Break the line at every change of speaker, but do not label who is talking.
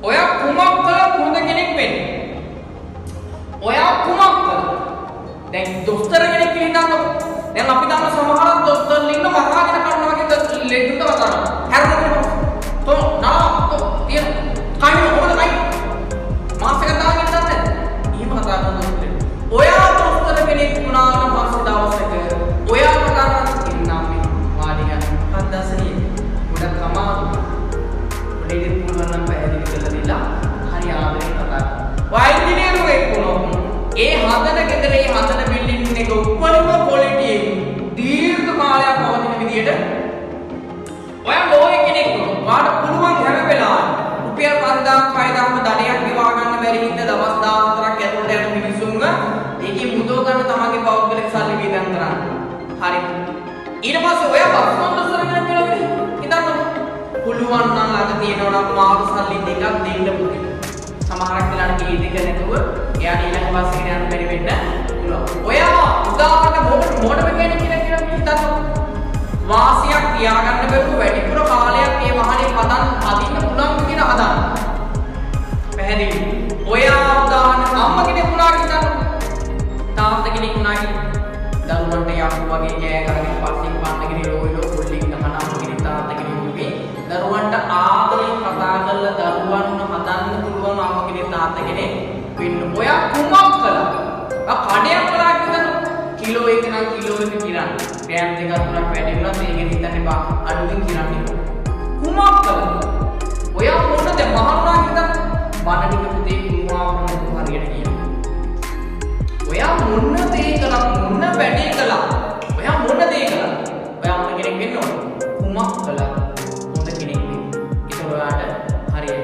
ඔයා කුමක් කළත් හොඳ කෙනෙක් වෙන්න. ඔයා කුමක් කළත් දැන් දොස්තර කෙනෙක් කියලා හිතන්නකො. දැන් අපි දන්න සමහර දොස්තරලා ඉන්න මරාගෙන කනවා වගේ ලෙඩුන්ට කතා කරනවා. හැරෙන්න තෝ නා තියන කයින් කොහොමද කයින් මාසෙක දාගෙන ඉන්නත් නැද්ද? එහෙම කතා කරනවා. ඔයා දොස්තර කෙනෙක් වුණාට පස්සේ දවසක ඔයා කතා කරන ඉන්නම් මේ වාඩිගෙන හත්දසනේ ගොඩක් අමාරු. ඔඩේට පුළුවන් නම් පැහැදිලි කරලා දීලා හරි ආදරෙන් කතා කරනවා. වෛද්‍යවරයෙක් වුණොත් ඒ හදන ගෙදර ඒ හදන බිල්ඩින් එක උපරිම ක්වොලිටි එක දීර්ඝ කාලයක් පවතින විදියට ඔයා ලෝය කෙනෙක් වුණොත් වාට පුළුවන් හැම වෙලාවෙම රුපියල් 5000 6000 දඩයක් ගෙවා ගන්න බැරි හින්දා දවස් 14ක් ඇතුළත යන මිනිස්සුන්ව ඒකේ මුදව ගන්න තමන්ගේ පෞද්ගලික සල්ලි වේදන් කරන්න. හරි. ඊට පස්සේ ඔයා බස්මන් දොස්තර කෙනෙක් කියලා හිතන්න. පුළුවන් නම් ළඟ තියෙනවා නම් මාරු සල්ලි දෙකක් දෙන්න පුතේ. සමහරක් වෙලාවට මේ දෙක නැතුව එයාට ඊළඟ බස් එකට යන්න බැරි වෙන්න පුළුවන්. ඔයා උදාහරණයක් මොඩ මෙකැනික් කියලා හිතන්න. වාසියක් තියාගන්න බැරුව වැඩිපුර කාලයක් මේ වාහනේ අදින්න පුළුවන් විදිහට හදන්න. පැහැදිලි. ඔයා උදාහරණ අම්ම කෙනෙක් වුණා හිතන්න. තාත්තා කෙනෙක් වුණා හිතන්න. දරුවන්ට යපු වගේ කෑ ගහගෙන පස්සේ පන්නගෙන රෝයිලෝ කුල්ලින් ගහන අම්ම කෙනෙක් තාත්තා කෙනෙක් වුණේ. දරුවන්ට ආදරෙන් කතා කරලා දරුවන්ව හදන්න පුළුවන් අම්ම කෙනෙක් තාත්තා කෙනෙක් වෙන්න. ඔයා කුමක් කළා? කඩයක් කළා හිතන්න. කිලෝ එක නම් කිලෝ එක කිරන්න. ග්‍රෑම් දෙකක් තුනක් වැඩි වුණත් ඒකෙන් හිතන්න එපා. අඩුවෙන් කිරන්න